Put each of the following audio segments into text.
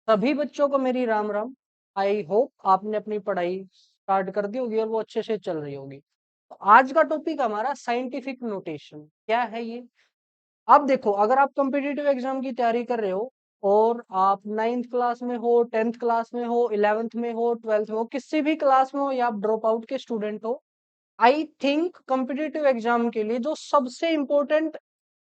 सभी बच्चों को मेरी राम राम। आई होप आपने अपनी पढ़ाई स्टार्ट कर दी होगी और वो अच्छे से चल रही होगी। तो आज का टॉपिक हमारा साइंटिफिक नोटेशन क्या है ये। अब देखो, अगर आप कॉम्पिटिटिव एग्जाम की तैयारी कर रहे हो और आप 9th क्लास में हो, 10th क्लास में हो, 11th में हो, 12th में हो, किसी भी क्लास में हो या आप ड्रॉप आउट के स्टूडेंट हो, आई थिंक कॉम्पिटिटिव एग्जाम के लिए जो सबसे इंपॉर्टेंट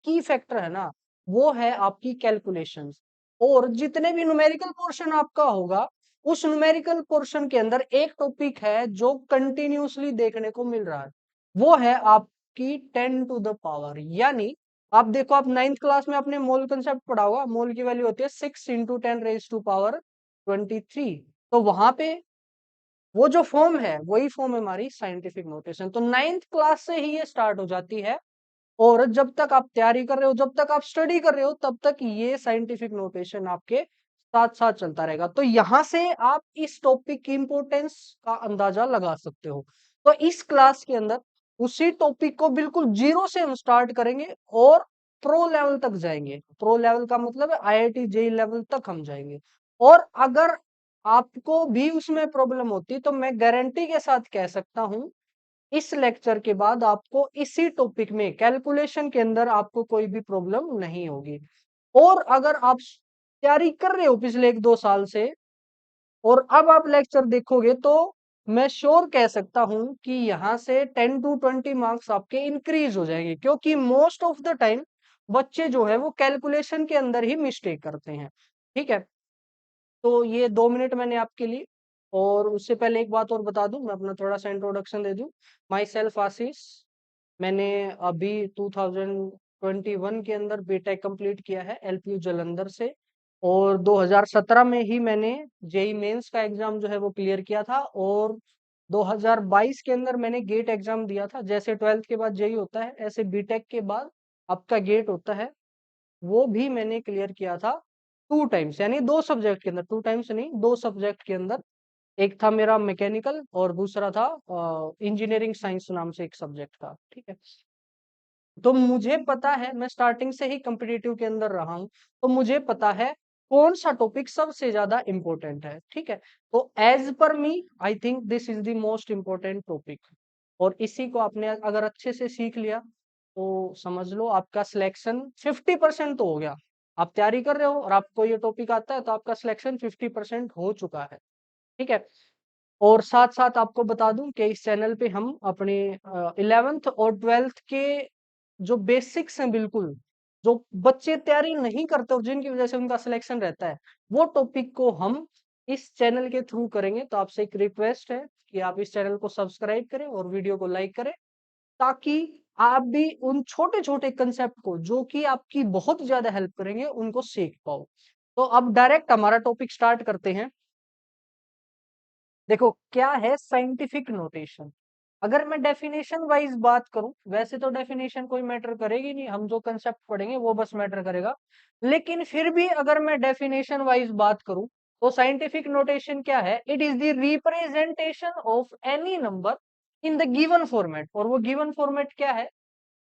की फैक्टर है ना, वो है आपकी कैलकुलेशंस। और जितने भी न्यूमेरिकल पोर्शन आपका होगा, उस न्यूमेरिकल पोर्शन के अंदर एक टॉपिक है जो कंटिन्यूअसली देखने को मिल रहा है, वो है आपकी 10 टू द पावर। यानी आप देखो, आप 9th क्लास में आपने मोल कंसेप्ट पढ़ा होगा, मोल की वैल्यू होती है 6 × 10⁻⁻⁴। तो वहां पे वो जो फॉर्म है वही फॉर्म है हमारी साइंटिफिक नोटेशन। तो 9th क्लास से ही ये स्टार्ट हो जाती है और जब तक आप तैयारी कर रहे हो, जब तक आप स्टडी कर रहे हो, तब तक ये साइंटिफिक नोटेशन आपके साथ साथ चलता रहेगा। तो यहां से आप इस टॉपिक की इंपॉर्टेंस का अंदाजा लगा सकते हो। तो इस क्लास के अंदर उसी टॉपिक को बिल्कुल जीरो से हम स्टार्ट करेंगे और प्रो लेवल तक जाएंगे। प्रो लेवल का मतलब है आईआईटी जेई लेवल तक हम जाएंगे। और अगर आपको भी उसमें प्रॉब्लम होती तो मैं गारंटी के साथ कह सकता हूं, इस लेक्चर के बाद आपको इसी टॉपिक में कैलकुलेशन के अंदर आपको कोई भी प्रॉब्लम नहीं होगी। और अगर आप तैयारी कर रहे हो पिछले 1-2 साल से और अब आप लेक्चर देखोगे, तो मैं श्योर कह सकता हूं कि यहां से 10 to 20 मार्क्स आपके इंक्रीज हो जाएंगे, क्योंकि मोस्ट ऑफ द टाइम बच्चे जो है वो कैलकुलेशन के अंदर ही मिस्टेक करते हैं। ठीक है, तो ये 2 मिनट मैंने आपके लिए। और उससे पहले एक बात और बता दूं, मैं अपना थोड़ा सा इंट्रोडक्शन दे दूं। माई सेल्फ आशीष। मैंने अभी 2021 के अंदर बीटेक कंप्लीट किया है एलपीयू जालंधर से। और 2017 में ही मैंने जेई मेंस का एग्जाम जो है वो क्लियर किया था। और 2022 के अंदर मैंने गेट एग्जाम दिया था। जैसे 12th के बाद जेई होता है, ऐसे बीटेक के बाद आपका गेट होता है, वो भी मैंने क्लियर किया था 2 टाइम्स, यानी 2 सब्जेक्ट के अंदर। 2 टाइम्स नहीं, 2 सब्जेक्ट के अंदर। एक था मेरा मैकेनिकल और दूसरा था इंजीनियरिंग साइंस नाम से एक सब्जेक्ट था। ठीक है, तो मुझे पता है, मैं स्टार्टिंग से ही कम्पिटिटिव के अंदर रहा हूं, तो मुझे पता है कौन सा टॉपिक सबसे ज्यादा इंपॉर्टेंट है। ठीक है, तो as per me I think this is the most important topic. और इसी को आपने अगर अच्छे से सीख लिया तो समझ लो आपका सिलेक्शन 50% तो हो गया। आप तैयारी कर रहे हो और आपको ये टॉपिक आता है, तो आपका सिलेक्शन 50% हो चुका है। ठीक है, और साथ साथ आपको बता दूं कि इस चैनल पे हम अपने 11th और 12th के जो बेसिक्स हैं, बिल्कुल जो बच्चे तैयारी नहीं करते और जिनकी वजह से उनका सिलेक्शन रहता है, वो टॉपिक को हम इस चैनल के थ्रू करेंगे। तो आपसे एक रिक्वेस्ट है कि आप इस चैनल को सब्सक्राइब करें और वीडियो को लाइक करें, ताकि आप भी उन छोटे छोटे कंसेप्ट को जो कि आपकी बहुत ज्यादा हेल्प करेंगे उनको सीख पाओ। तो अब डायरेक्ट हमारा टॉपिक स्टार्ट करते हैं। देखो, क्या है साइंटिफिक नोटेशन। अगर मैं डेफिनेशन वाइज बात करूं, वैसे तो डेफिनेशन कोई मैटर करेगी नहीं, हम जो कंसेप्ट पढ़ेंगे वो बस मैटर करेगा। लेकिन फिर भी अगर मैं डेफिनेशन वाइज बात करूं, तो साइंटिफिक नोटेशन क्या है? It is the representation of any number in the given format. और वो गिवन फॉर्मेट क्या है?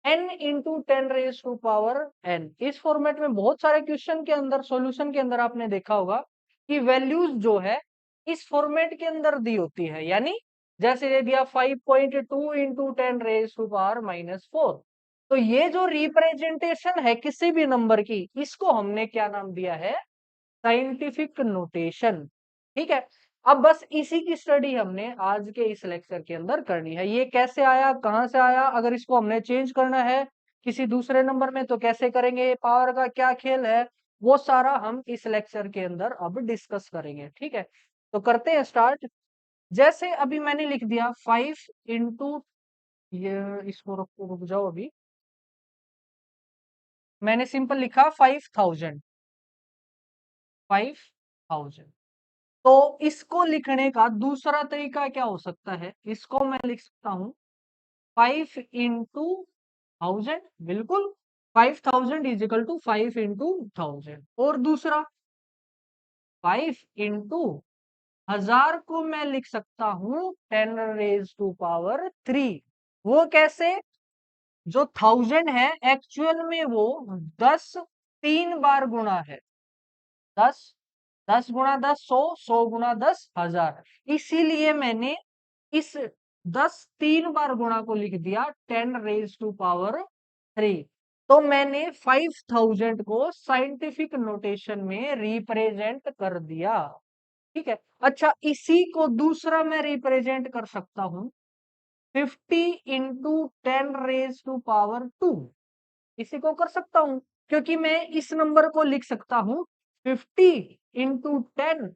n × 10⁻⁴n। इस फॉर्मेट में बहुत सारे क्वेश्चन के अंदर, सॉल्यूशन के अंदर आपने देखा होगा कि वैल्यूज जो है इस फॉर्मेट के अंदर दी होती है। यानी जैसे दे दिया 5.2 × 10⁻⁻⁴। तो ये जो रिप्रेजेंटेशन है किसी भी नंबर की, इसको हमने क्या नाम दिया है? Scientific notation. ठीक है, अब बस इसी की स्टडी हमने आज के इस लेक्चर के अंदर करनी है। ये कैसे आया, कहां से आया, अगर इसको हमने चेंज करना है किसी दूसरे नंबर में तो कैसे करेंगे, पावर का क्या खेल है, वो सारा हम इस लेक्चर के अंदर अब डिस्कस करेंगे। ठीक है, तो करते हैं स्टार्ट। जैसे अभी मैंने लिख दिया 5 ये, इसको रुको, रुक जाओ, अभी मैंने सिंपल लिखा 5000। 5000। तो इसको लिखने का दूसरा तरीका क्या हो सकता है? इसको मैं लिख सकता हूं 5 × 1000। बिल्कुल, 5000 = 5 × 1000। और दूसरा 5 × 1000 को मैं लिख सकता हूं 10⁻³ वो कैसे? जो 1000 है एक्चुअल में वो 10 3 बार गुणा है। 10 10 गुणा 10 100, 100 गुणा 10 1000। इसीलिए मैंने इस 10 3 बार गुणा को लिख दिया 10⁻³ तो मैंने 5000 को साइंटिफिक नोटेशन में रिप्रेजेंट कर दिया। ठीक है। अच्छा, इसी को दूसरा मैं रिप्रेजेंट कर सकता हूं 50 इंटू 10⁻²। इसी को कर सकता हूं क्योंकि मैं इस नंबर को लिख सकता हूं 50 इंटू 10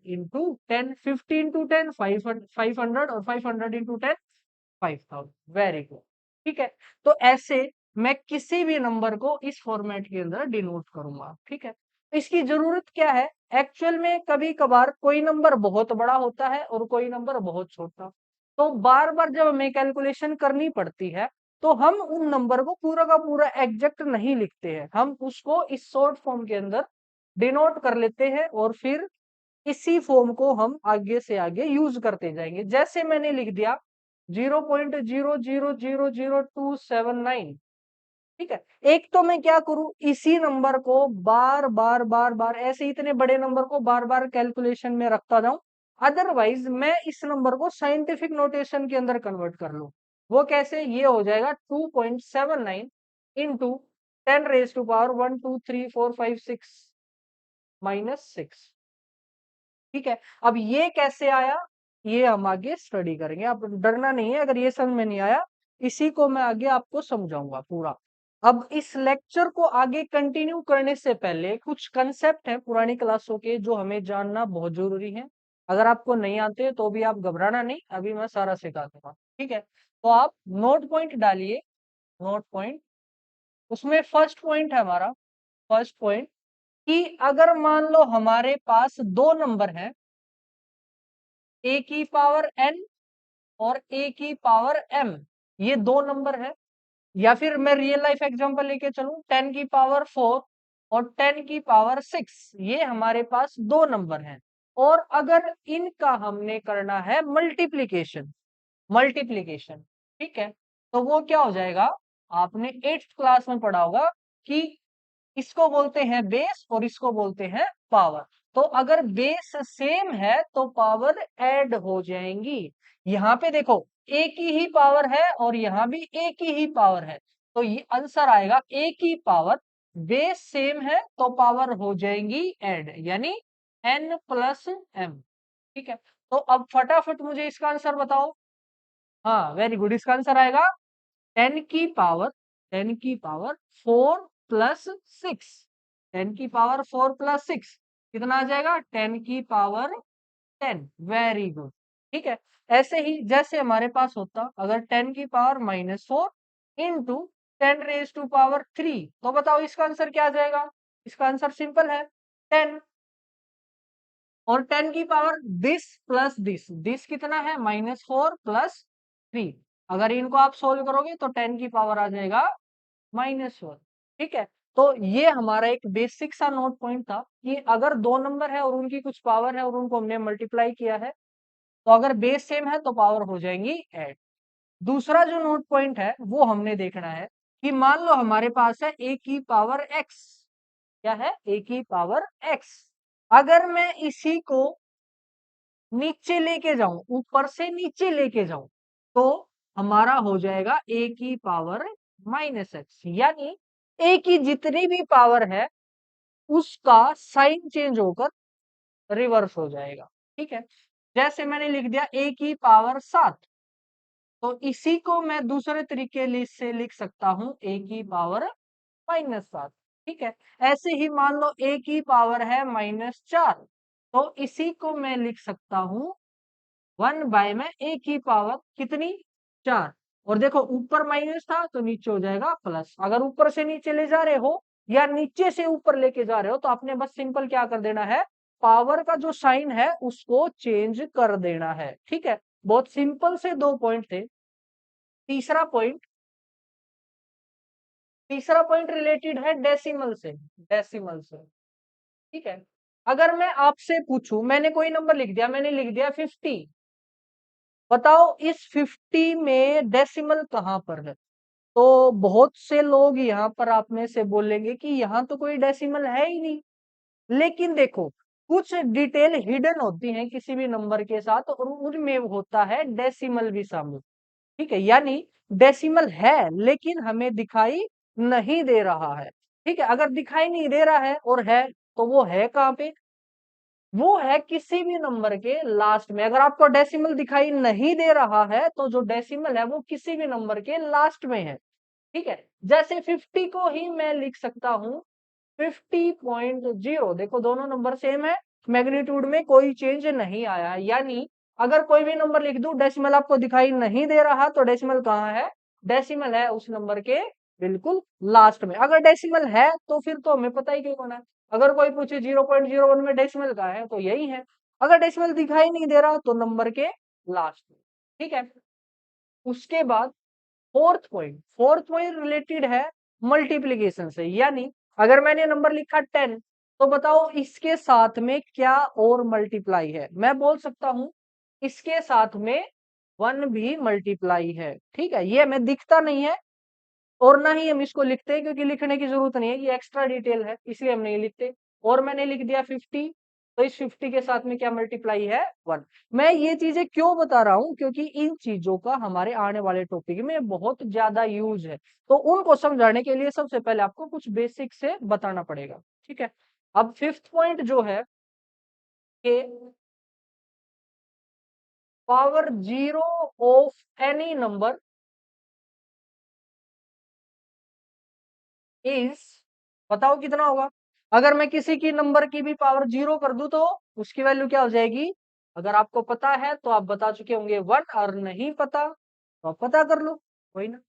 50 इंटू 10 500 और 500 इंटू 10 5000। Very good. ठीक है। तो ऐसे मैं किसी भी नंबर को इस फॉर्मेट के अंदर डिनोट करूंगा। ठीक है। इसकी जरूरत क्या है? एक्चुअल में कभी कभार कोई नंबर बहुत बड़ा होता है और कोई नंबर बहुत छोटा, तो बार बार जब हमें कैलकुलेशन करनी पड़ती है तो हम उन नंबर को पूरा का पूरा एग्जैक्ट नहीं लिखते हैं, हम उसको इस शॉर्ट फॉर्म के अंदर डिनोट कर लेते हैं और फिर इसी फॉर्म को हम आगे से आगे यूज करते जाएंगे। जैसे मैंने लिख दिया 0.00000279। ठीक है। एक तो मैं क्या करूं, इसी नंबर को बार बार बार बार ऐसे इतने बड़े नंबर को बार बार कैलकुलेशन में रखता जाऊं, अदरवाइज मैं इस नंबर को साइंटिफिक नोटेशन के अंदर कन्वर्ट कर लूं। वो कैसे? ये हो जाएगा 2.79 इंटू 10⁻1 2 3 4 5 6 -6। ठीक है। अब ये कैसे आया, ये हम आगे स्टडी करेंगे, आप डरना नहीं है अगर ये समझ में नहीं आया, इसी को मैं आगे आपको समझाऊंगा पूरा। अब इस लेक्चर को आगे कंटिन्यू करने से पहले कुछ कंसेप्ट है पुरानी क्लासों के जो हमें जानना बहुत जरूरी है। अगर आपको नहीं आते तो भी आप घबराना नहीं, अभी मैं सारा सिखा दूंगा। ठीक है। तो आप नोट पॉइंट डालिए, नोट पॉइंट। उसमें फर्स्ट पॉइंट है हमारा, फर्स्ट पॉइंट कि अगर मान लो हमारे पास दो नंबर हैं, ए की पावर n और ए की पावर m, ये दो नंबर है। या फिर मैं रियल लाइफ एग्जांपल लेके चलूं 10 की पावर 4 और 10 की पावर 6, ये हमारे पास दो नंबर हैं। और अगर इनका हमने करना है मल्टीप्लीकेशन, मल्टीप्लीकेशन। ठीक है। तो वो क्या हो जाएगा, आपने 8th क्लास में पढ़ा होगा कि इसको बोलते हैं बेस और इसको बोलते हैं पावर। तो अगर बेस सेम है तो पावर ऐड हो जाएंगी। यहाँ पे देखो एक ही पावर है और यहाँ भी एक ही पावर है, तो ये आंसर आएगा ए की पावर। बेस सेम है तो पावर हो जाएंगी ऐड, यानी n+m। ठीक है। तो अब फटाफट मुझे इसका आंसर बताओ। हाँ, वेरी गुड। इसका आंसर आएगा 10 की पावर 10 की पावर 4+6। 10 की पावर 4+6 कितना आ जाएगा? 10 की पावर 10। Very good. ठीक है। ऐसे ही जैसे हमारे पास होता अगर 10 की पावर -4 इंटू 10⁻³ तो बताओ इसका आंसर क्या आ जाएगा? इसका आंसर सिंपल है 10। और 10 की पावर दिस प्लस दिस कितना है? -4+3। अगर इनको आप सोल्व करोगे तो 10 की पावर आ जाएगा -1। ठीक है। तो ये हमारा एक बेसिक सा नोट पॉइंट था कि अगर दो नंबर है और उनकी कुछ पावर है और उनको हमने मल्टीप्लाई किया है, तो अगर बेस सेम है तो पावर हो जाएंगी ऐड। दूसरा जो नोट पॉइंट है वो हमने देखना है कि मान लो हमारे पास है ए की पावर एक्स। क्या है? ए की पावर एक्स। अगर मैं इसी को नीचे लेके जाऊं, ऊपर से नीचे लेके जाऊं, तो हमारा हो जाएगा ए की पावर -x, यानी ए की जितनी भी पावर है उसका साइन चेंज होकर रिवर्स हो जाएगा। ठीक है। जैसे मैंने लिख दिया ए की पावर 7, तो इसी को मैं दूसरे तरीके से लिख सकता हूं ए की पावर -7। ठीक है। ऐसे ही मान लो ए की पावर है -4, तो इसी को मैं लिख सकता हूं 1 में ए की पावर कितनी? 4। और देखो ऊपर माइनस था तो नीचे हो जाएगा प्लस। अगर ऊपर से नीचे ले जा रहे हो या नीचे से ऊपर लेके जा रहे हो तो आपने बस सिंपल क्या कर देना है, पावर का जो साइन है उसको चेंज कर देना है। ठीक है। बहुत सिंपल से दो पॉइंट थे। तीसरा पॉइंट, तीसरा पॉइंट रिलेटेड है डेसिमल से, डेसिमल से। ठीक है। अगर मैं आपसे पूछूं, मैंने कोई नंबर लिख दिया, मैंने लिख दिया 50, बताओ इस 50 में डेसिमल कहां पर है? तो बहुत से लोग यहाँ पर आप में से बोलेंगे कि यहाँ तो कोई डेसिमल है ही नहीं। लेकिन देखो कुछ डिटेल हिडन होती हैं किसी भी नंबर के साथ और उनमें होता है डेसिमल भी शामिल। ठीक है, यानी डेसिमल है लेकिन हमें दिखाई नहीं दे रहा है। ठीक है, अगर दिखाई नहीं दे रहा है और है तो वो है कहाँ पे? वो है किसी भी नंबर के लास्ट में। अगर आपको डेसिमल दिखाई नहीं दे रहा है तो जो डेसिमल है वो किसी भी नंबर के लास्ट में है। ठीक है, जैसे 50 को ही मैं लिख सकता हूं 50.0। देखो दोनों नंबर सेम है, मैग्नीट्यूड में कोई चेंज नहीं आया है। यानी अगर कोई भी नंबर लिख दूं डेसिमल आपको दिखाई नहीं दे रहा तो डेसिमल कहाँ है? डेसिमल है उस नंबर के बिल्कुल लास्ट में। अगर डेसिमल है तो फिर तो हमें पता ही क्यों होना है। अगर कोई पूछे 0.01 में डेसिमल कहाँ है तो यही है। अगर डेसिमल दिखाई नहीं दे रहा तो नंबर के लास्ट में। ठीक है, उसके बाद फोर्थ पॉइंट रिलेटेड है मल्टीप्लीकेशन से। यानी अगर मैंने नंबर लिखा 10 तो बताओ इसके साथ में क्या और मल्टीप्लाई है? मैं बोल सकता हूं इसके साथ में 1 भी मल्टीप्लाई है। ठीक है, ये हमें दिखता नहीं है और ना ही हम इसको लिखते हैं क्योंकि लिखने की जरूरत नहीं है, ये एक्स्ट्रा डिटेल है इसलिए हम नहीं लिखते। और मैंने लिख दिया 50 तो इस 50 के साथ में क्या मल्टीप्लाई है? 1। मैं ये चीजें क्यों बता रहा हूं? क्योंकि इन चीजों का हमारे आने वाले टॉपिक में बहुत ज्यादा यूज है, तो उनको समझाने के लिए सबसे पहले आपको कुछ बेसिक से बताना पड़ेगा। ठीक है, अब फिफ्थ पॉइंट जो है कि power zero of any number is, बताओ कितना होगा? अगर मैं किसी की नंबर की भी पावर जीरो कर दूं तो उसकी वैल्यू क्या हो जाएगी? अगर आपको पता है तो आप बता चुके होंगे 1, और नहीं पता तो आप पता कर लो, कोई ना।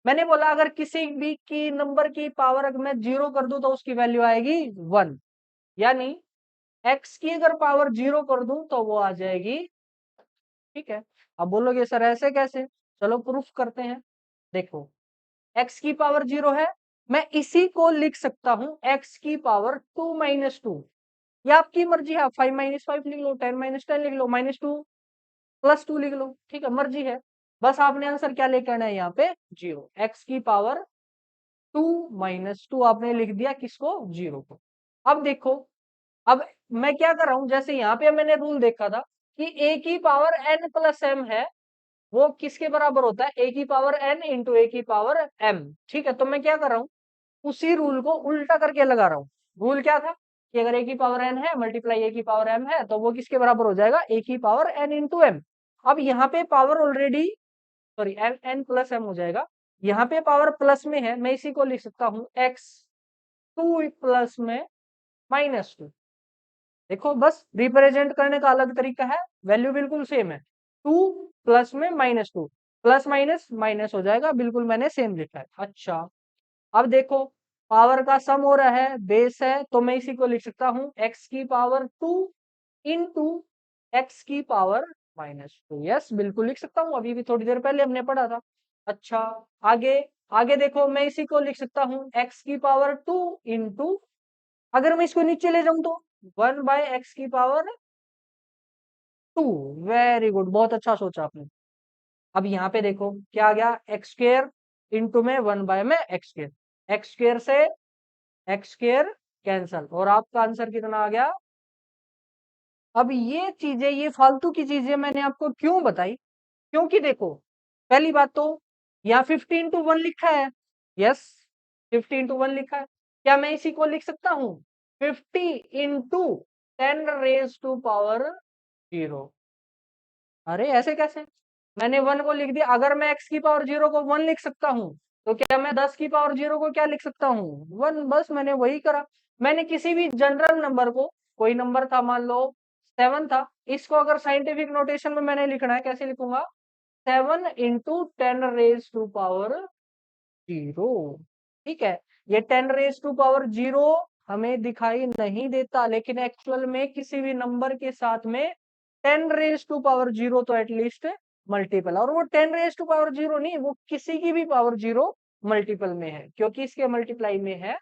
मैंने बोला अगर किसी भी की नंबर की पावर अगर मैं जीरो कर दूं तो उसकी वैल्यू आएगी 1। यानी एक्स की अगर पावर जीरो कर दूं तो वो आ जाएगी। ठीक है, अब बोलोगे सर ऐसे कैसे? चलो प्रूफ करते हैं। देखो, एक्स की पावर जीरो है, मैं इसी को लिख सकता हूं एक्स की पावर 2 - 2। या आपकी मर्जी है, आप 5 - 5 लिख लो, 10 - 10 लिख लो, -2 + 2 लिख लो। ठीक है, मर्जी है। बस आपने आंसर क्या लेकर आना है यहाँ पे? जीरो। एक्स की पावर 2 - 2 आपने लिख दिया किसको? जीरो को। अब देखो, अब मैं क्या कर रहा हूं, जैसे यहाँ पे मैंने रूल देखा था कि ए की पावर n+m है, वो किसके बराबर होता है? ए की पावर n इंटू ए की पावर m। ठीक है, तो मैं क्या कर रहा हूँ, उसी रूल को उल्टा करके लगा रहा हूँ। रूल क्या था कि अगर ए की पावर n है मल्टीप्लाई ए की पावर m है तो वो किसके बराबर हो जाएगा? ए की पावर n इंटू m। अब यहाँ पे पावर ऑलरेडी, सॉरी, n+m हो जाएगा। यहाँ पे पावर प्लस में है, मैं इसी को लिख सकता हूँ x 2 प्लस में -2। देखो बस रिप्रेजेंट करने का अलग तरीका है, वैल्यू बिल्कुल सेम है। 2 प्लस में -2, प्लस माइनस माइनस हो जाएगा, बिल्कुल मैंने सेम लिखा है। अच्छा, अब देखो पावर का सम हो रहा है, बेस है, तो मैं इसी को लिख सकता हूँ x की पावर 2 इंटू एक्स की पावर -2। यस, बिल्कुल लिख सकता हूँ, अभी भी थोड़ी देर पहले हमने पढ़ा था। अच्छा, आगे, आगे देखो मैं इसी को लिख सकता हूँ x की पावर 2 इंटू, अगर मैं इसको नीचे ले जाऊं तो 1/x की पावर 2। वेरी गुड, बहुत अच्छा सोचा आपने। अब यहाँ पे देखो क्या आ गया? एक्स स्क्र इंटू में 1 में एक्स स्क्र से एक्स स्क्र कैंसल, और आपका आंसर कितना आ गया? अब ये चीजें, ये फालतू की चीजें मैंने आपको क्यों बताई? क्योंकि देखो, पहली बात तो यहाँ 50 × 1 लिखा है। यस, 50 × 1 लिखा है। क्या मैं इसी को लिख सकता हूँ 50 × 10⁻⁴? अरे ऐसे कैसे? मैंने 1 को लिख दिया। अगर मैं x की पावर 0 को 1 लिख सकता हूँ तो क्या मैं 10 की पावर 0 को क्या लिख सकता हूँ? 1। बस मैंने वही करा। मैंने किसी भी जनरल नंबर को, कोई नंबर था मान लो 7 था, इसको अगर साइंटिफिक नोटेशन में मैंने लिखना है, कैसे लिखूंगा? 7 इंटू 10⁻⁴। ठीक है, ये 10⁻⁴ हमें दिखाई नहीं देता, लेकिन एक्चुअल में किसी भी नंबर के साथ में 10⁻⁴ तो एटलीस्ट मल्टीपल, और वो 10⁻⁴ नहीं, वो किसी की भी पावर 0 मल्टीपल में है, क्योंकि इसके मल्टीप्लाई में है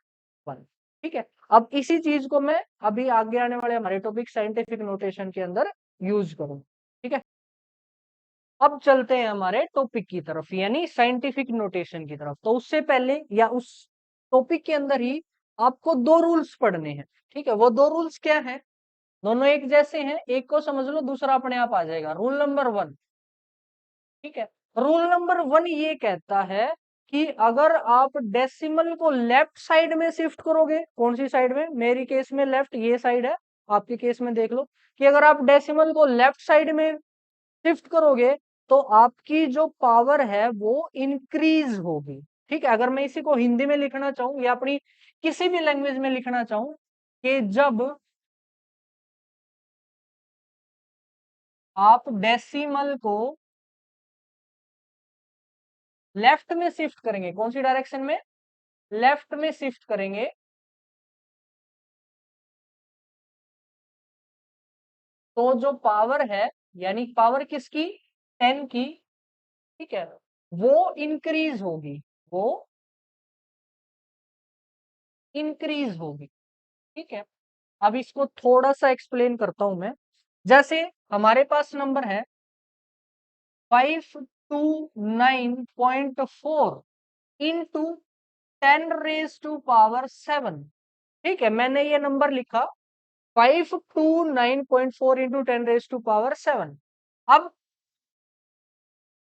1। ठीक है, अब इसी चीज को मैं अभी आगे आने वाले हमारे टॉपिक साइंटिफिक नोटेशन के अंदर यूज करूँ। ठीक है, अब चलते हैं हमारे टॉपिक की तरफ, यानी साइंटिफिक नोटेशन की तरफ। तो उससे पहले या उस टॉपिक के अंदर ही आपको दो रूल्स पढ़ने हैं। ठीक है, वो दो रूल्स क्या है? दोनों एक जैसे हैं, एक को समझ लो दूसरा अपने आप आ जाएगा। रूल नंबर 1, ठीक है। रूल नंबर 1 ये कहता है कि अगर आप डेसिमल को लेफ्ट साइड में शिफ्ट करोगे, कौन सी साइड में, मेरी केस में लेफ्ट, ये साइड है, आपके केस में देख लो कि अगर आप डेसिमल को लेफ्ट साइड में शिफ्ट करोगे तो आपकी जो पावर है वो इंक्रीज होगी, ठीक है। अगर मैं इसी को हिंदी में लिखना चाहूं या अपनी किसी भी लैंग्वेज में लिखना चाहूं कि जब आप डेसिमल को लेफ्ट में शिफ्ट करेंगे, कौन सी डायरेक्शन में, लेफ्ट में शिफ्ट करेंगे, तो जो पावर है, यानी पावर किसकी, 10 की, ठीक है, वो इंक्रीज होगी, वो इंक्रीज होगी, ठीक है। अब इसको थोड़ा सा एक्सप्लेन करता हूं मैं। जैसे हमारे पास नंबर है 529.4 इंटू 10⁻⁷ ठीक है, मैंने ये नंबर लिखा 529.4 इंटू 10⁻⁷। अब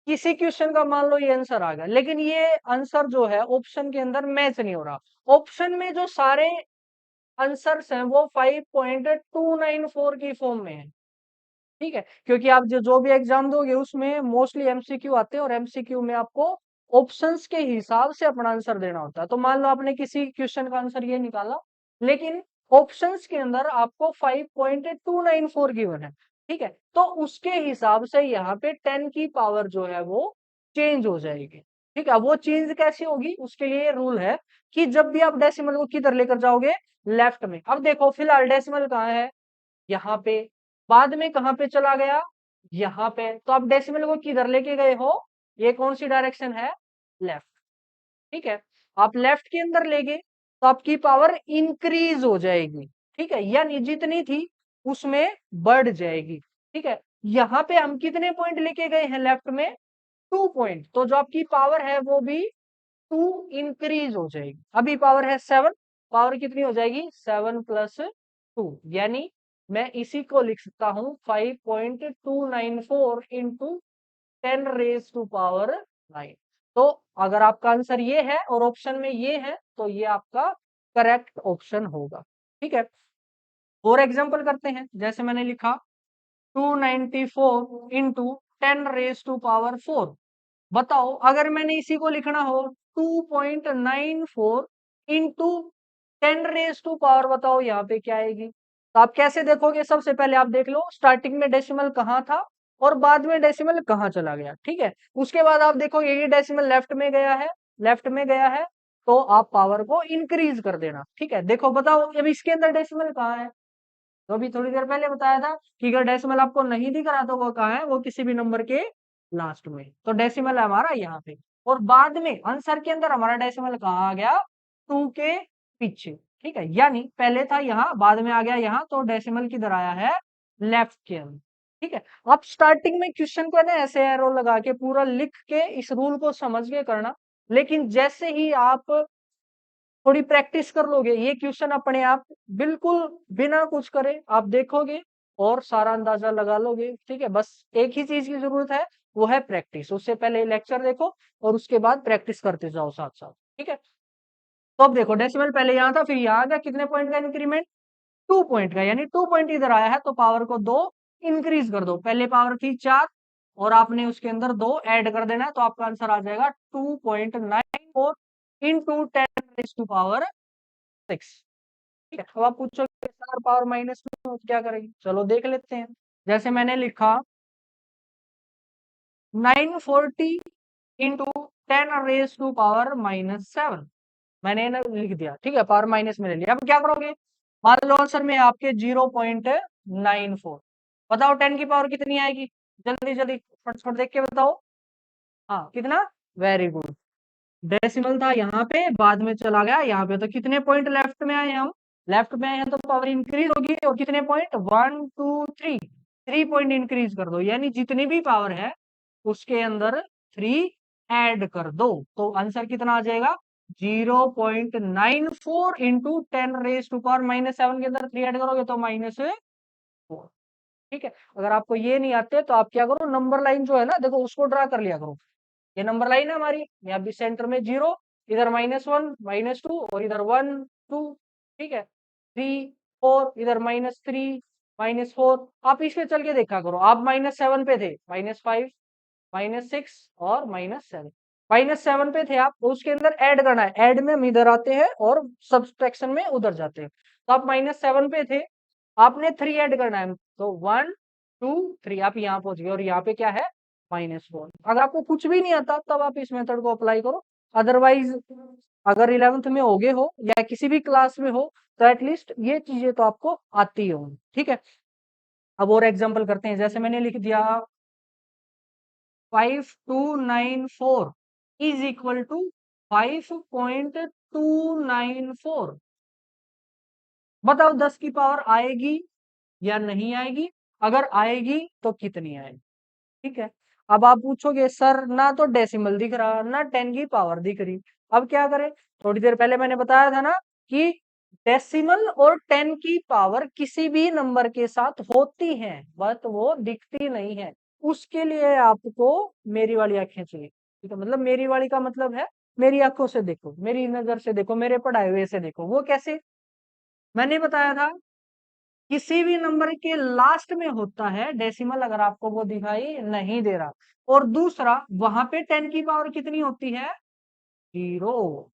किसी क्वेश्चन का मान लो ये आंसर आ गया, लेकिन ये आंसर जो है ऑप्शन के अंदर मैच नहीं हो रहा। ऑप्शन में जो सारे आंसर्स हैं वो 5.294 की फॉर्म में है, ठीक है, क्योंकि आप जो जो भी एग्जाम दोगे उसमें मोस्टली एमसीक्यू आते हैं और एमसीक्यू में आपको ऑप्शंस के हिसाब से अपना आंसर देना होता है। तो मान लो आपने किसी क्वेश्चन का आंसर ये निकाला, लेकिन ऑप्शंस के अंदर आपको 5.294 गिवन है, ठीक है, तो उसके हिसाब से यहाँ पे 10 की पावर जो है वो चेंज हो जाएगी, ठीक है। वो चेंज कैसे होगी, उसके लिए रूल है कि जब भी आप डेसिमल को किधर लेकर जाओगे, लेफ्ट में। अब देखो फिलहाल डेसिमल कहाँ है, यहाँ पे, बाद में कहां पे चला गया, यहाँ पे, तो आप डेसिमल को किधर लेके गए हो, ये कौन सी डायरेक्शन है, लेफ्ट, ठीक है। आप लेफ्ट के अंदर ले गए तो आपकी पावर इंक्रीज हो जाएगी, ठीक है, यानी जितनी थी उसमें बढ़ जाएगी, ठीक है। यहाँ पे हम कितने पॉइंट लेके गए हैं लेफ्ट में, 2 पॉइंट, तो जो आपकी पावर है वो भी 2 इंक्रीज हो जाएगी। अभी पावर है 7, पावर कितनी हो जाएगी, 7+2, यानी मैं इसी को लिख सकता हूं 5.294 इंटू 10⁻⁹ तो अगर आपका आंसर ये है और ऑप्शन में ये है तो ये आपका करेक्ट ऑप्शन होगा, ठीक है। और एग्जांपल करते हैं, जैसे मैंने लिखा 294 इंटू 10⁻⁴ बताओ अगर मैंने इसी को लिखना हो 2.94 इंटू 10⁻⁴ बताओ यहाँ पे क्या आएगी। तो आप कैसे देखोगे, सबसे पहले आप देख लो स्टार्टिंग में डेसिमल कहाँ था और बाद में डेसिमल कहाँ चला गया, ठीक है। उसके बाद आप देखोगे ये डेसिमल लेफ्ट में गया है, लेफ्ट में गया है, तो आप पावर को इंक्रीज कर देना, ठीक है। देखो बताओ अब इसके अंदर डेसिमल कहाँ है, तो अभी थोड़ी देर पहले बताया था कि अगर डेसिमल आपको नहीं दिख रहा तो वो कहाँ है, वो किसी भी नंबर के लास्ट में, तो डेसिमल है हमारा यहाँ पे। और बाद में आंसर के अंदर हमारा डेसिमल कहाँ आ गया, 2 के पीछे, ठीक है, यानी पहले था यहाँ बाद में आ गया यहाँ, तो डेसिमल किधर आया है, लेफ्ट के अंदर, ठीक है। आप स्टार्टिंग में क्वेश्चन को है ना ऐसे एरो लगा के पूरा लिख के इस रूल को समझ के करना, लेकिन जैसे ही आप थोड़ी प्रैक्टिस कर लोगे ये क्वेश्चन अपने आप बिल्कुल बिना कुछ करे आप देखोगे और सारा अंदाजा लगा लोगे, ठीक है। बस एक ही चीज की जरूरत है, वो है प्रैक्टिस। उससे पहले लेक्चर देखो और उसके बाद प्रैक्टिस करते जाओ साथ साथ, ठीक है। तो अब देखो डेसिमल पहले यहाँ था फिर यहाँ आ गया, कितने पॉइंट का इंक्रीमेंट, 2 पॉइंट का, यानी 2 पॉइंट इधर आया है तो पावर को 2 इंक्रीज कर दो। पहले पावर थी 4 और आपने उसके अंदर 2 ऐड कर देना है, तो आपका आंसर आ जाएगा 2.94 इंटू 10⁻⁶, ठीक है। अब आप पूछोगे सर पावर माइनस में हो तो क्या करेंगे, चलो देख लेते हैं। जैसे मैंने लिखा 940 इंटू 10⁻⁻⁷ मैंने ना लिख दिया, ठीक है, पावर माइनस में ले लिया। अब क्या करोगे, मान लो आंसर में आपके 0.94, बताओ 10 की पावर कितनी आएगी, जल्दी जल्दी फटफट देख के बताओ, हाँ कितना, वेरी गुड। डेसिमल था यहाँ पे बाद में चला गया यहाँ पे, तो कितने पॉइंट लेफ्ट में आए हम, लेफ्ट में आए हैं तो पावर इंक्रीज होगी, और कितने पॉइंट, 1 2 3, 3 पॉइंट इंक्रीज कर दो, यानी जितनी भी पावर है उसके अंदर 3 ऐड कर दो, तो आंसर कितना आ जाएगा, 0.94 इंटू 10⁻⁷ के अंदर 3 ऐड करोगे तो -7 4। ठीक है, अगर आपको ये नहीं आते तो आप क्या करो, नंबर लाइन जो है ना देखो उसको ड्रा कर लिया करो। ये नंबर लाइन है हमारी, यहाँ भी सेंटर में 0, इधर -1 -2 और इधर 1 2। ठीक है, 3 4, इधर -3 -4। आप इसके चल के देखा करो, आप -7 पे थे, -5 -6 और -7। -7 पे थे आप, तो उसके अंदर ऐड करना है, ऐड में हम इधर आते हैं और सब्सट्रैक्शन में उधर जाते हैं। तो आप -7 पे थे, आपने 3 ऐड करना है, तो 1 2 3 आप यहाँ पहुंच गए और यहाँ पे क्या है, -4। अगर आपको कुछ भी नहीं आता तब आप इस मेथड को अप्लाई करो। अदरवाइज अगर 11th में होगे हो या किसी भी क्लास में हो तो एटलीस्ट ये चीजें तो आपको आती हो। ठीक है, अब और एग्जांपल करते हैं, जैसे मैंने लिख दिया 5294 इज इक्वल टू 5.294। बताओ 10 की पावर आएगी या नहीं आएगी, अगर आएगी तो कितनी आएगी। ठीक है, अब आप पूछोगे सर ना तो डेसिमल दिख रहा ना 10 की पावर दिख रही, अब क्या करें। थोड़ी देर पहले मैंने बताया था ना कि डेसिमल और 10 की पावर किसी भी नंबर के साथ होती है बट वो दिखती नहीं है। उसके लिए आपको मेरी वाली आंखें चाहिए। ठीक है, मतलब मेरी वाली का मतलब है मेरी आंखों से देखो, मेरी नजर से देखो, मेरे पढ़ाए हुए से देखो। वो कैसे, मैंने बताया था किसी भी नंबर के लास्ट में होता है डेसिमल, अगर आपको वो दिखाई नहीं दे रहा। और दूसरा वहां पे 10 की पावर कितनी होती है, 0।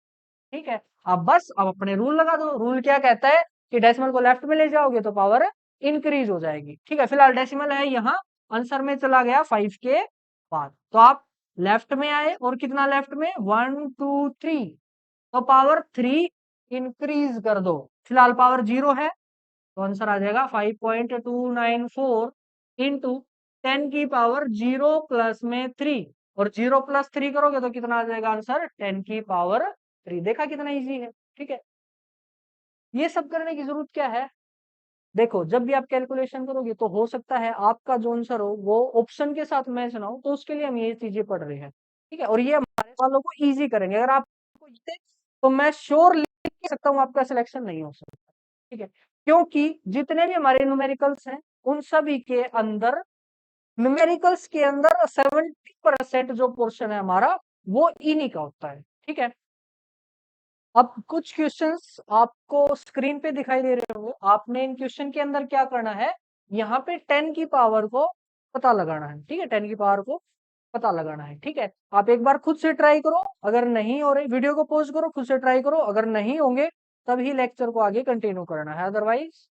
ठीक है, अब बस अब अपने रूल लगा दो। रूल क्या कहता है कि डेसिमल को लेफ्ट में ले जाओगे तो पावर इंक्रीज हो जाएगी। ठीक है, फिलहाल डेसिमल है यहाँ, आंसर में चला गया 5 के बाद, तो आप लेफ्ट में आए और कितना लेफ्ट में, 1 2 3, तो पावर 3 इंक्रीज कर दो। फिलहाल पावर 0 है तो आंसर आ जाएगा 5.294 इंटू 10 की पावर 0 प्लस में 3, और 0 प्लस 3 करोगे तो कितना आ जाएगा आंसर, 10 की पावर 3। देखा कितना इजी है। ठीक है, ये सब करने की जरूरत क्या है, देखो जब भी आप कैलकुलेशन करोगे तो हो सकता है आपका जो आंसर हो वो ऑप्शन के साथ मैच ना हो, तो उसके लिए हम ये चीजें पढ़ रहे हैं। ठीक है, और ये हमारे वालों को इजी करेंगे। अगर आपको तो मैं श्योर लिख के सकता हूँ आपका सिलेक्शन नहीं हो सकता। ठीक है, क्योंकि जितने भी हमारे न्यूमेरिकल्स हैं उन सभी के अंदर, न्यूमेरिकल्स के अंदर 70% जो पोर्शन है हमारा वो इन्हीं का होता है। ठीक है, अब कुछ क्वेश्चंस आपको स्क्रीन पे दिखाई दे रहे होंगे, आपने इन क्वेश्चन के अंदर क्या करना है, यहाँ पे 10 की पावर को पता लगाना है। ठीक है, 10 की पावर को पता लगाना है। ठीक है, आप एक बार खुद से ट्राई करो, अगर नहीं हो रही वीडियो को पॉज करो, खुद से ट्राई करो, अगर नहीं होंगे तभी लेक्चर को आगे कंटिन्यू करना है, अदरवाइज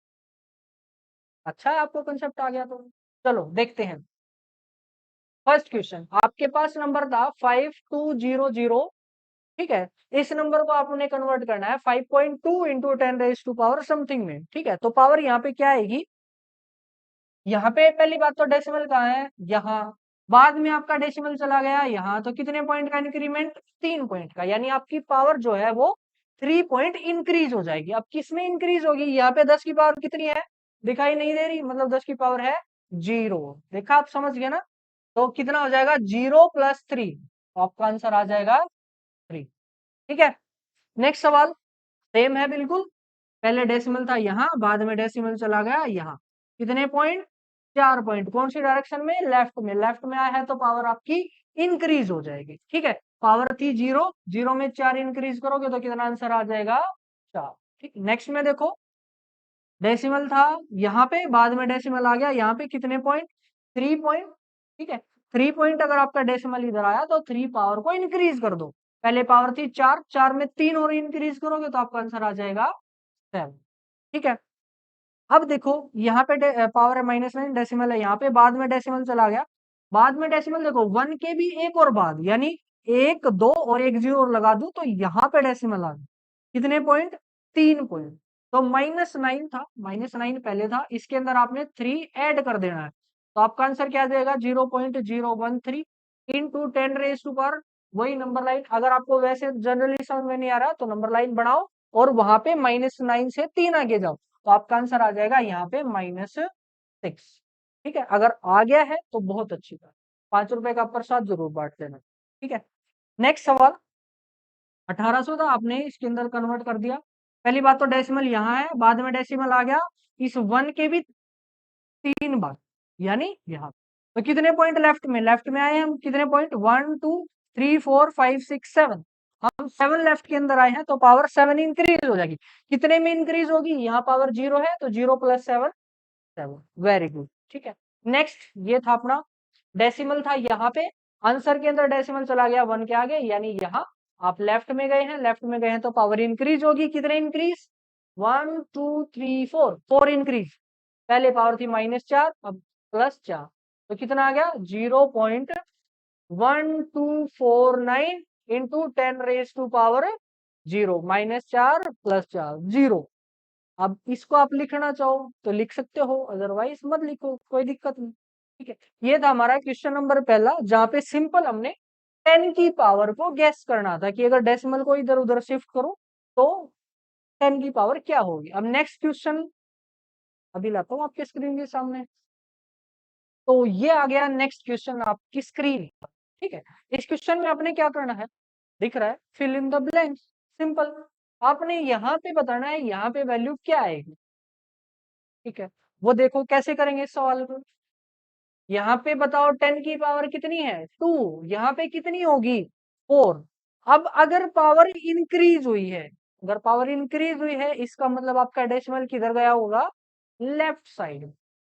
अच्छा है आपको कंसेप्ट आ गया तो। चलो देखते हैं, फर्स्ट क्वेश्चन आपके पास नंबर था 5200। ठीक है, इस नंबर को आपने कन्वर्ट करना है 5.2 into 10 raise to power something में। ठीक है, तो पावर यहाँ पे क्या आएगी, यहाँ पे पहली बात तो डेसिमल कहाँ है, यहाँ, बाद में आपका डेसिमल चला गया यहाँ, तो कितने पॉइंट का इंक्रीमेंट, 3 पॉइंट का, यानी आपकी पावर जो है वो 3 पॉइंट इंक्रीज हो जाएगी। अब किस में इंक्रीज होगी, यहाँ पे 10 की पावर कितनी है, दिखाई नहीं दे रही, मतलब 10 की पावर है 0। देखा, आप समझ गए ना, तो कितना हो जाएगा 0 प्लस 3, आपका आंसर आ जाएगा 3। ठीक है, नेक्स्ट सवाल सेम है बिल्कुल, पहले डेसिमल था यहाँ, बाद में डेसिमल चला गया यहाँ, कितने पॉइंट, 4 पॉइंट, कौन सी डायरेक्शन में, लेफ्ट में, लेफ्ट में आया है तो पावर आपकी इंक्रीज हो जाएगी। ठीक है, पावर थी 0, 0 में 4 इंक्रीज करोगे तो कितना आंसर आ जाएगा, 4। ठीक, नेक्स्ट में देखो, डेसिमल था यहाँ पे, बाद में डेसिमल आ गया यहाँ पे, कितने पॉइंट, 3 पॉइंट। ठीक है, 3 पॉइंट अगर आपका डेसिमल इधर आया तो 3 पावर को इंक्रीज कर दो, पहले पावर थी 4, 4 में 3 और इंक्रीज करोगे तो आपका आंसर आ जाएगा 7। ठीक है, अब देखो यहाँ पे पावर है -9, डेसिमल है यहाँ पे, बाद में डेसिमल चला गया, बाद में डेसिमल देखो 1 के भी एक और बाद, यानी 1 2 और 1 0 और लगा दूं तो यहाँ पे डेसिमल आ गया, कितने पॉइंट, 3 पॉइंट। तो -9 था, -9 पहले था, इसके अंदर आपने 3 ऐड कर देना है, तो आपका आंसर क्या आ जाएगा, 0.013 इंटू 10 रेज टू पावर, वही नंबर लाइन। अगर आपको वैसे जनरली समझ में नहीं आ रहा तो नंबर लाइन बनाओ और वहां पे -9 से 3 आगे जाओ, तो आपका आंसर आ जाएगा यहाँ पे -6। ठीक है, अगर आ गया है तो बहुत अच्छी बात, 5 रुपए का प्रसाद जरूर बांट देना। ठीक है, नेक्स्ट सवाल, 1800 था, आपने इसके अंदर कन्वर्ट कर दिया, पहली बात तो डेसिमल यहाँ है, बाद में डेसिमल आ गया, इस 1 के भी 3 बार, यानी यहाँ। तो कितने पॉइंट लेफ्ट में आए हम, कितने पॉइंट, 1 2 3 4 5 6 7, हम 7 लेफ्ट के अंदर आए हैं, तो पावर 7 इंक्रीज हो जाएगी। कितने में इंक्रीज होगी, यहाँ पावर 0 है तो 0 + 7 7, वेरी गुड, ठीक है। नेक्स्ट ये था अपना डेसिमल था, यहाँ पे आंसर के अंदर डेसिमल चला गया 1 के आगे, यानी यहाँ आप लेफ्ट में गए हैं, लेफ्ट में गए हैं तो पावर इंक्रीज होगी। कितने इंक्रीज, 1 2 3 4, 4 इंक्रीज। पहले पावर थी -4, अब +4, तो कितना आ गया, 0.1249 इंटू 10⁻⁻0, -4 +4 0। अब इसको आप लिखना चाहो तो लिख सकते हो, अदरवाइज मत लिखो, कोई दिक्कत नहीं, ठीक है। ये था हमारा क्वेश्चन नंबर पहला, जहाँ पे सिंपल हमने 10 की पावर को गैस करना था कि अगर डेसिमल को इधर उधर शिफ्ट करो तो 10 की पावर क्या होगी। अब नेक्स्ट क्वेश्चन अभी लाता हूँ आपके स्क्रीन के सामने। तो ये आ गया नेक्स्ट क्वेश्चन आपकी स्क्रीन पर, ठीक है। इस क्वेश्चन में आपने क्या करना है, दिख रहा है, fill in the blanks, simple. आपने यहाँ पे बताना है यहाँ पे वैल्यू क्या आएगी, ठीक है। वो देखो कैसे करेंगे इस सवाल को। यहाँ पे बताओ 10 की पावर कितनी है, 2, यहाँ पे कितनी होगी, 4। अब अगर पावर इंक्रीज हुई है, अगर पावर इंक्रीज हुई है, इसका मतलब आपका डेसिमल किधर गया होगा, लेफ्ट साइड,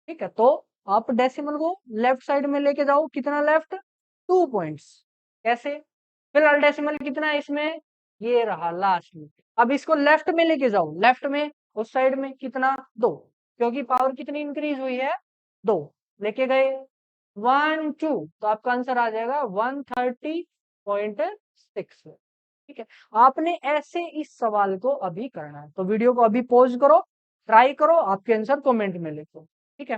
ठीक है। तो आप डेसिमल को लेफ्ट साइड में लेके जाओ, कितना लेफ्ट, 2 पॉइंट्स। कैसे, फिलहाल डेसिमल कितना है इसमें, ये रहा लास्ट में। अब इसको लेफ्ट में लेके जाओ, लेफ्ट में उस साइड में कितना, 2, क्योंकि पावर कितनी इंक्रीज हुई है, 2, लेके गए 1 2, तो आपका आंसर आ जाएगा 130.6, ठीक है। आपने ऐसे इस सवाल को अभी करना है, तो वीडियो को अभी पॉज करो, ट्राई करो, आपके आंसर कमेंट में लिखो, ठीक है।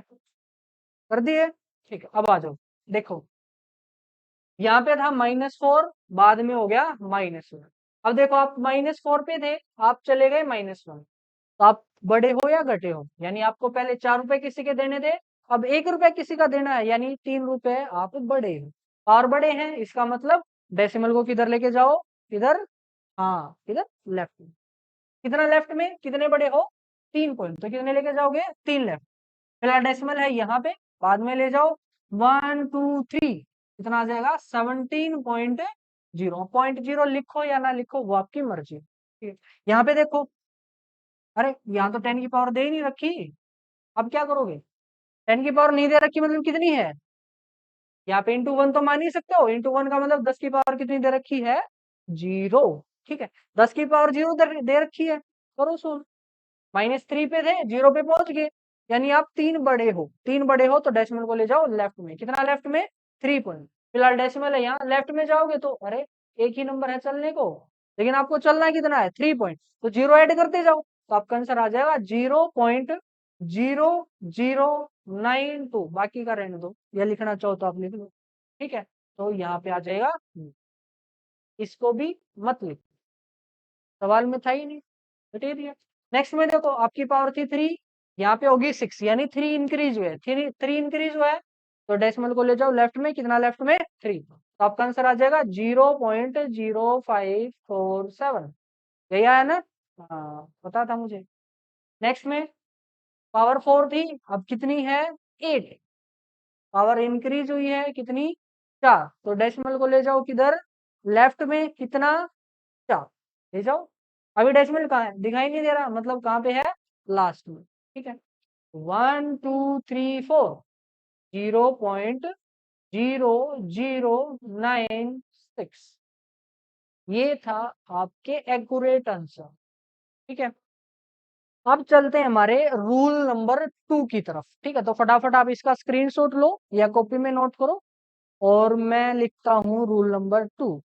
कर दिए, ठीक है। अब आ जाओ, देखो यहाँ पे था -4, बाद में हो गया -1। अब देखो आप -4 पे थे, आप चले गए -1, तो आप बड़े हो या घटे हो, यानी आपको पहले 4 रुपए किसी के देने थे, अब 1 रुपया किसी का देना है, यानी 3 रुपए आप बड़े हो, और बड़े हैं, इसका मतलब डेसिमल को किधर लेके जाओ, किधर, हाँ इधर लेफ्ट में। कितना लेफ्ट में, कितने बड़े हो, 3 पॉइंट, तो कितने लेके जाओगे, 3 लेफ्ट। फिलहाल डेसिमल है यहाँ पे, बाद में ले जाओ 1 2 3, कितना आ जाएगा 17.0। 0 लिखो या ना लिखो वो आपकी मर्जी, ठीक है। यहाँ पे देखो, अरे यहाँ तो 10 की पावर दे ही नहीं रखी, अब क्या करोगे, 10 की पावर नहीं दे रखी मतलब कितनी है, यहाँ पे इंटू 1 तो मान ही सकते हो, इंटू 1 का मतलब 10 की पावर कितनी दे रखी है, 0, ठीक है। 10 की पावर 0 दे रखी है, करो सोल्व। -3 पे थे, 0 पे पहुंच गए, यानी आप 3 बड़े हो, 3 बड़े हो तो डेसिमल को ले जाओ लेफ्ट में, कितना लेफ्ट में, 3 पॉइंट। फिलहाल डेसिमल है यहाँ, लेफ्ट में जाओगे तो अरे एक ही नंबर है चलने को, लेकिन आपको चलना कितना है, 3 पॉइंट, तो 0 ऐड करते जाओ, तो आपका आंसर आ जाएगा 0.0092। बाकी का रहने दो, या लिखना चाहो तो आप लिख लो, ठीक है। तो यहाँ पे आ जाएगा, इसको भी मत लिखो, सवाल में था ही नहीं, हटा दिया। नेक्स्ट में देखो आपकी पावर थी 3, यहाँ पे होगी 6, यानी 3 इंक्रीज हुए, 3 इंक्रीज हुआ है, तो डेसिमल को ले जाओ लेफ्ट में, कितना लेफ्ट में, 3, तो आपका आंसर आ जाएगा 0.0547। यही आया ना, हाँ पता था मुझे। नेक्स्ट में पावर 4 थी, अब कितनी है, 8, पावर इंक्रीज हुई है कितनी, 4, तो डेसिमल को ले जाओ किधर, लेफ्ट में, कितना, 4, ले जाओ। अभी डेसिमल कहाँ है, दिखाई नहीं दे रहा, मतलब कहाँ पे है, लास्ट में, ठीक है। 1 2 3 4, 0.0096, ये था आपके एक्यूरेट आंसर, ठीक है। अब चलते हैं हमारे रूल नंबर 2 की तरफ, ठीक है। तो फटाफट आप इसका स्क्रीनशॉट लो या कॉपी में नोट करो, और मैं लिखता हूं रूल नंबर 2।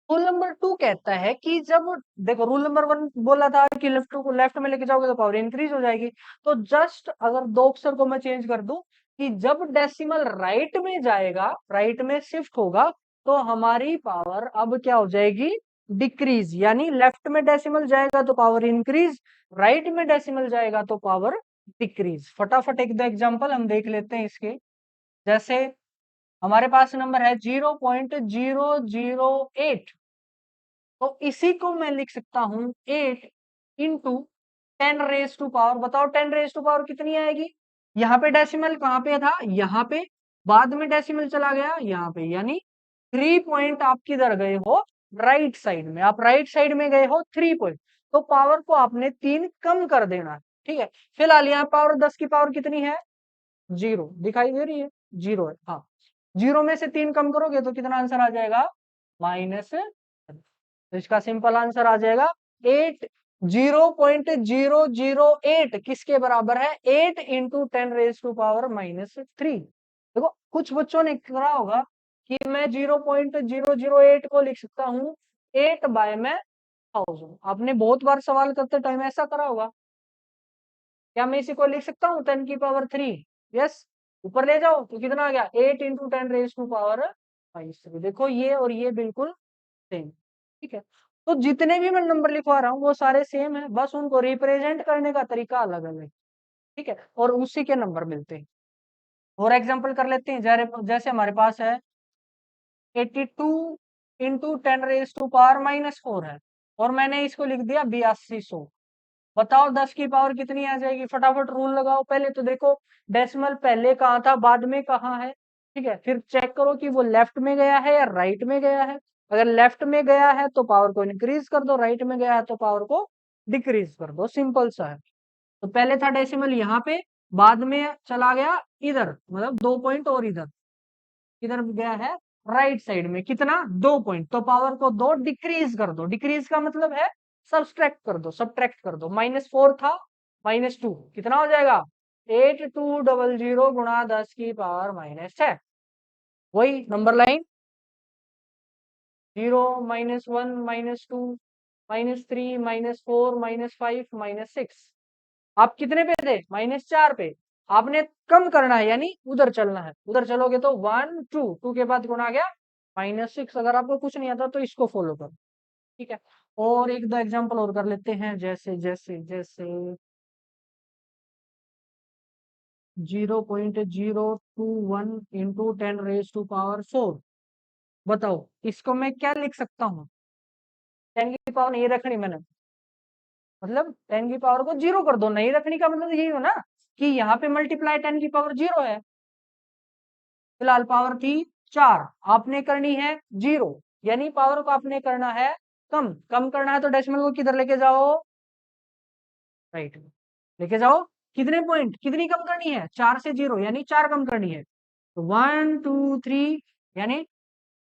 रूल नंबर 2 कहता है कि जब, देखो रूल नंबर 1 बोला था कि लेफ्ट को लेफ्ट में लेके जाओगे तो पावर इंक्रीज हो जाएगी, तो जस्ट अगर 2 अक्षर को मैं चेंज कर दूं कि जब डेसिमल राइट में जाएगा, राइट में शिफ्ट होगा, तो हमारी पावर अब क्या हो जाएगी, डिक्रीज, यानी लेफ्ट में डेसिमल जाएगा तो पावर इंक्रीज, राइट में डेसिमल जाएगा तो पावर डिक्रीज। फटाफट एक दो एग्जांपल हम देख लेते हैं इसके। जैसे हमारे पास नंबर है 0.008, तो इसी को मैं लिख सकता हूं 8 इंटू 10 रेज टू पावर, बताओ 10 रेज टू पावर कितनी आएगी, यहाँ पे डेसिमल कहाँ पे था, यहाँ पे, बाद में डेसिमल चला गया यहाँ पे, यानी 3 पॉइंट आप किधर गए हो, राइट साइड में, आप राइट साइड में गए हो 3 पॉइंट, तो पावर को आपने 3 कम कर देना है, ठीक है। फिलहाल यहाँ पावर 10 की पावर कितनी है, 0 दिखाई दे रही है, 0 है, हाँ। 0 में से 3 कम करोगे तो कितना आंसर आ जाएगा, माइनस। तो इसका सिंपल आंसर आ जाएगा 8, 0.008 किसके बराबर है, 8 इंटू 10⁻⁻³ देखो कुछ बच्चों ने करा होगा कि मैं 0.008 को लिख सकता हूँ 8 बाय में 1000, आपने बहुत बार सवाल करते टाइम ऐसा करा होगा। क्या मैं इसी को लिख सकता हूँ 10⁻3? यस, ऊपर ले जाओ तो कितना आ गया, 8 इंटू 10⁻⁻³ देखो ये और ये बिल्कुल सेम, ठीक है। तो जितने भी मैं नंबर लिखवा रहा हूँ वो सारे सेम है, बस उनको रिप्रेजेंट करने का तरीका अलग अलग, ठीक है, और उसी के नंबर मिलते हैं। और एग्जांपल कर लेते हैं, जैसे हमारे पास है 82 इंटू 10⁻⁻4 है, और मैंने इसको लिख दिया 8200। बताओ 10 की पावर कितनी आ जाएगी, फटाफट रूल लगाओ। पहले तो देखो डेसिमल पहले कहाँ था, बाद में कहाँ है, ठीक है। फिर चेक करो कि वो लेफ्ट में गया है या राइट में गया है। अगर लेफ्ट में गया है तो पावर को इंक्रीज कर दो, राइट में गया है तो पावर को डिक्रीज कर दो, सिंपल सा है। तो पहले था डेसिमल यहाँ पे, बाद में चला गया इधर, मतलब 2 पॉइंट और इधर, इधर गया है राइट साइड में, कितना, 2 पॉइंट, तो पावर को 2 डिक्रीज कर दो। डिक्रीज का मतलब है सब्सट्रैक्ट कर दो, सब्ट्रैक्ट कर दो। -4 था, -2 कितना हो जाएगा, 8200 गुणा 10 की पावर -6, वही नंबर लाइन, 0 -1 -2 -3 -4 -5 -6। आप कितने पे थे, -4 पे, आपने कम करना है यानी उधर चलना है, उधर चलोगे तो 1 2 2 के बाद गुणा गया -6। अगर आपको कुछ नहीं आता तो इसको फॉलो करो, ठीक है। और एक दो एग्जांपल और कर लेते हैं, जैसे जैसे जैसे 0.021 इंटू 10⁻⁴ बताओ इसको मैं क्या लिख सकता हूँ, 10 की पावर नहीं रखनी मैंने, मतलब 10 की पावर को 0 कर दो, नहीं रखने का मतलब यही हो ना कि यहाँ पे मल्टीप्लाई 10 की पावर 0 है। फिलहाल पावर थी 4, आपने करनी है 0, यानी पावर को आपने करना है कम, कम करना है तो डेसिमल को किधर लेके जाओ, राइट में लेके जाओ। कितने पॉइंट, कितनी कम करनी है, 4 से 0, यानी 4 कम करनी है, तो 1 2 3, यानी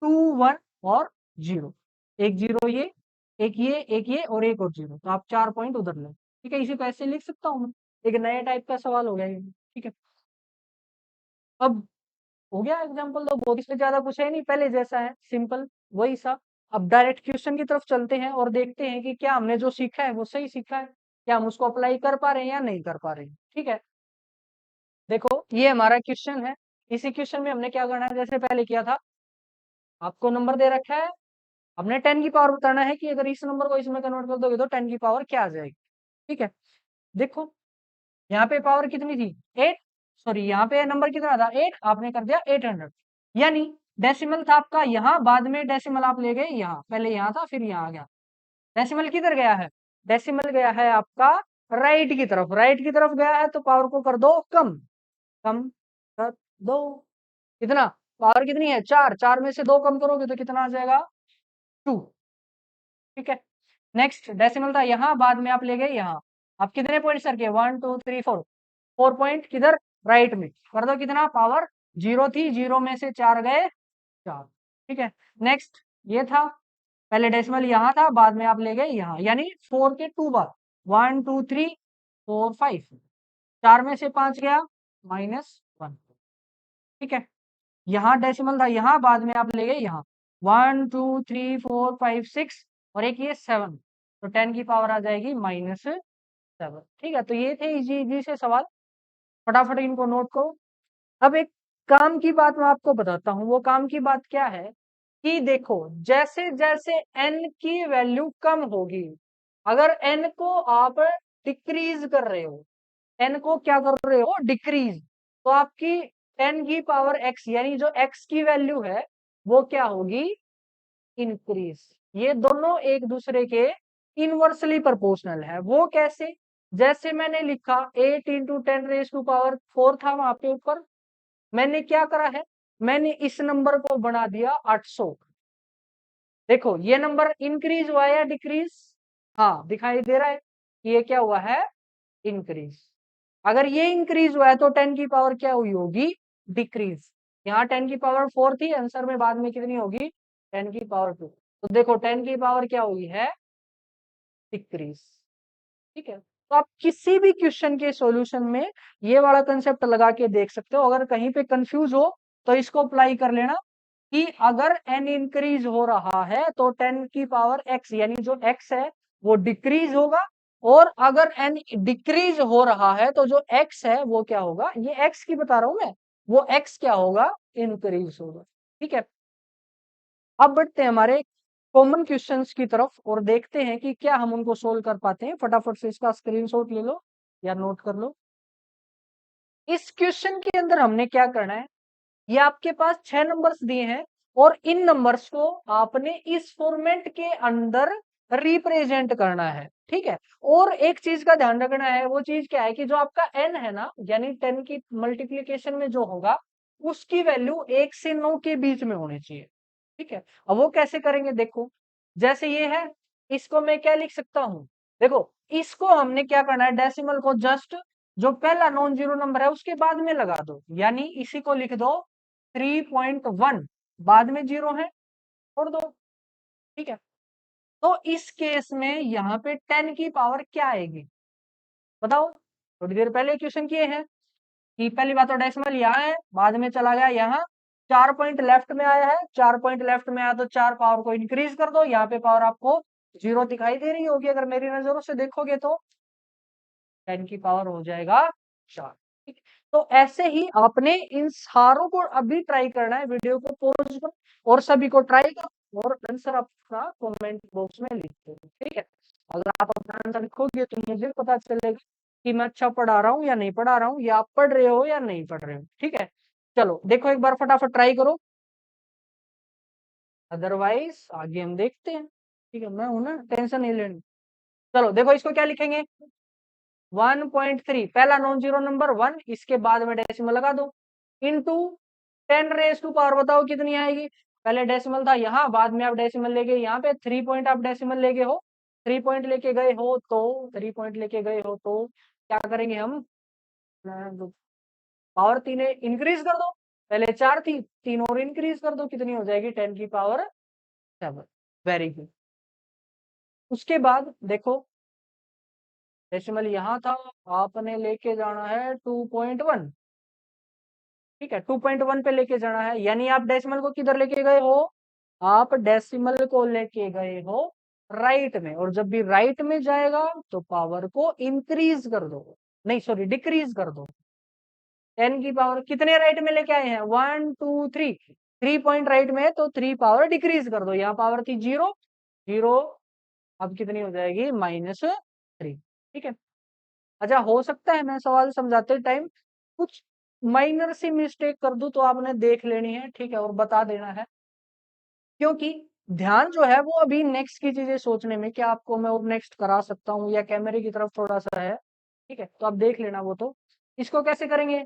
2 1 और 0, एक 0 ये, एक ये, एक ये और एक और 0, तो आप 4 पॉइंट उधर ले, ठीक है। इसी को ऐसे लिख सकता हूँ मैं, एक नया टाइप का सवाल हो गया ये, ठीक है। अब हो गया एग्जाम्पल, तो बहुत इसमें ज्यादा कुछ है नहीं, पहले जैसा है सिंपल वही सा। अब डायरेक्ट क्वेश्चन की तरफ चलते हैं और देखते हैं कि क्या हमने जो सीखा है वो सही सीखा है, क्या हम उसको अप्लाई कर पा रहे हैं या नहीं कर पा रहे हैं, ठीक है। देखो ये हमारा क्वेश्चन है, इसी क्वेश्चन में हमने क्या करना है, जैसे पहले किया था, आपको नंबर दे रखा है, हमने 10 की पावर बताना है कि अगर इस नंबर को इसमें कन्वर्ट कर दोगे तो 10 की पावर क्या आ जाएगी, ठीक है। देखो यहाँ पे पावर कितनी थी, 8, सॉरी यहाँ पे नंबर कितना था, 8, आपने कर दिया 800, यानी डेसिमल था आपका यहाँ, बाद में डेसिमल आप ले गए यहाँ, पहले यहाँ था फिर यहाँ आ गया। डेसिमल किधर गया है, डेसिमल गया है आपका राइट की तरफ, राइट की तरफ गया है तो पावर को कर दो कम, कम कर दो। कितना, पावर कितनी है, 4, 4 में से 2 कम करोगे तो कितना आ जाएगा, 2, ठीक है। नेक्स्ट डेसिमल था यहाँ, बाद में आप ले गए यहाँ, आप कितने पॉइंट सर के, 1 2 3 4, 4 पॉइंट किधर, राइट में, कर दो कितना, पावर 0 थी, 0 में से 4 गए 4, ठीक है। नेक्स्ट ये था, पहले डेसिमल यहाँ था, बाद में आप ले गए यहाँ, यानी 4 के 2 बार, 1 2 3 4 5, 4 में से 5 गया -1, ठीक है। यहाँ डेसिमल था यहाँ, बाद में आप ले गए यहाँ, 1 2 3 4 5 6 और एक ये 7, तो 10 की पावर आ जाएगी -7, ठीक है। तो ये थे इजी इजी से सवाल, फटाफट इनको नोट करो। अब एक काम की बात मैं आपको बताता हूँ, वो काम की बात क्या है कि देखो जैसे जैसे n की वैल्यू कम होगी, अगर n को आप डिक्रीज कर रहे हो, n को क्या कर रहे हो, डिक्रीज, तो आपकी 10 की पावर x, यानी जो x की वैल्यू है वो क्या होगी, इंक्रीज। ये दोनों एक दूसरे के इनवर्सली प्रोपोर्शनल है, वो कैसे, जैसे मैंने लिखा 8 इंटू 10⁻⁴ था वहां पे ऊपर, मैंने क्या करा है, मैंने इस नंबर को बना दिया 800। देखो ये नंबर इंक्रीज हुआ है या डिक्रीज? हाँ दिखाई दे रहा है कि ये क्या हुआ है, इंक्रीज। अगर ये इंक्रीज हुआ है तो 10 की पावर क्या हुई होगी, डिक्रीज। यहाँ 10 की पावर 4 थी, आंसर में बाद में कितनी होगी, 10 की पावर 2। तो देखो 10 की पावर क्या हुई है, डिक्रीज। ठीक है, तो आप किसी भी क्वेश्चन के सॉल्यूशन में ये वाला कंसेप्ट लगा के देख सकते हो। अगर कहीं पे कंफ्यूज हो तो इसको अप्लाई कर लेना कि अगर n इंक्रीज हो रहा है तो 10 की पावर x यानी जो x है वो डिक्रीज होगा, और अगर n डिक्रीज हो रहा है तो जो x है वो क्या होगा, ये x की बता रहा हूं मैं, वो x क्या होगा, इंक्रीज होगा। ठीक है, अब बढ़ते हैं हमारे कॉमन क्वेश्चंस की तरफ और देखते हैं कि क्या हम उनको सोल्व कर पाते हैं। फटाफट से इसका स्क्रीनशॉट ले लो या नोट कर लो। इस क्वेश्चन के अंदर हमने क्या करना है, ये आपके पास 6 नंबर्स दिए हैं और इन नंबर्स को आपने इस फॉर्मेट के अंदर रिप्रेजेंट करना है। ठीक है, और एक चीज का ध्यान रखना है, वो चीज क्या है कि जो आपका n है ना, यानी 10 की मल्टीप्लीकेशन में जो होगा उसकी वैल्यू 1 से 9 के बीच में होनी चाहिए। ठीक है, अब वो कैसे करेंगे, देखो जैसे ये है, इसको मैं क्या लिख सकता हूं, देखो इसको हमने क्या करना है, डेसिमल को जस्ट जो पहला नॉन जीरो नंबर है उसके बाद में लगा दो, यानी इसी को लिख दो 3.1, बाद में जीरो है, छोड़ दो। ठीक है, तो इस केस में यहाँ पे 10 की पावर क्या आएगी, बताओ। थोड़ी देर पहले क्वेश्चन किए हैं कि पहली बात तो डेसिमल यहाँ है, बाद में चला गया यहाँ, 4 पॉइंट लेफ्ट में आया है, 4 पॉइंट लेफ्ट में आया तो 4 पावर को इंक्रीज कर दो, यहाँ पे पावर आपको जीरो दिखाई दे रही होगी अगर मेरी नजरों से देखोगे तो, 10 की पावर हो जाएगा 4। ठीक है? तो ऐसे ही आपने इन सारों को अभी ट्राई करना है, वीडियो को पॉज करो और सभी को ट्राई करो और आंसर अपना कमेंट बॉक्स में लिख दो। ठीक है, अगर आप अपना आंसर लिखोगे तो मुझे पता चलेगा कि मैं अच्छा पढ़ा रहा हूँ या नहीं पढ़ा रहा हूँ, या आप पढ़ रहे हो या नहीं पढ़ रहे हो। ठीक है, चलो देखो एक बार फटाफट ट्राई करो, अदरवाइज आगे हम देखते हैं। ठीक है, मैं हूं ना, टेंशन नहीं लेनी। चलो देखो इसको क्या लिखेंगे, 1.3 पहला नॉन जीरो नंबर 1, इसके बाद में डेसिमल लगा दो, इनटू 10⁻⁴ बताओ कितनी आएगी। पहले डेसिमल था यहाँ, बाद में आप डेसिमल ले गए यहाँ पे, 3 पॉइंट आप डेसिमल लेके हो, 3 पॉइंट लेके गए हो तो 3 पॉइंट लेके गए हो तो क्या करेंगे हम, पावर 3 इंक्रीज कर दो, पहले 4 थी, 3 और इंक्रीज कर दो, कितनी हो जाएगी, 10 की पावर 7। Very good. उसके बाद देखो डेसिमल यहाँ था, आपने लेके जाना है 2.1। ठीक है, 2.1 पे लेके जाना है, यानी आप डेसिमल को किधर लेके गए हो, आप डेसिमल को लेके गए हो राइट में, और जब भी राइट में जाएगा तो पावर को इंक्रीज कर दो, नहीं सॉरी डिक्रीज कर दो। 10 की पावर कितने राइट में लेके आए हैं, 1 2 3, 3 पॉइंट राइट में है तो 3 पावर डिक्रीज कर दो, यहाँ पावर थी जीरो, जीरो अब कितनी हो जाएगी, -3। ठीक है, अच्छा हो सकता है मैं सवाल समझाते टाइम कुछ माइनर सी मिस्टेक कर दूं तो आपने देख लेनी है, ठीक है, और बता देना है, क्योंकि ध्यान जो है वो अभी नेक्स्ट की चीजें सोचने में, क्या आपको मैं और नेक्स्ट करा सकता हूँ या कैमरे की तरफ थोड़ा सा है। ठीक है, तो आप देख लेना वो तो। इसको कैसे करेंगे,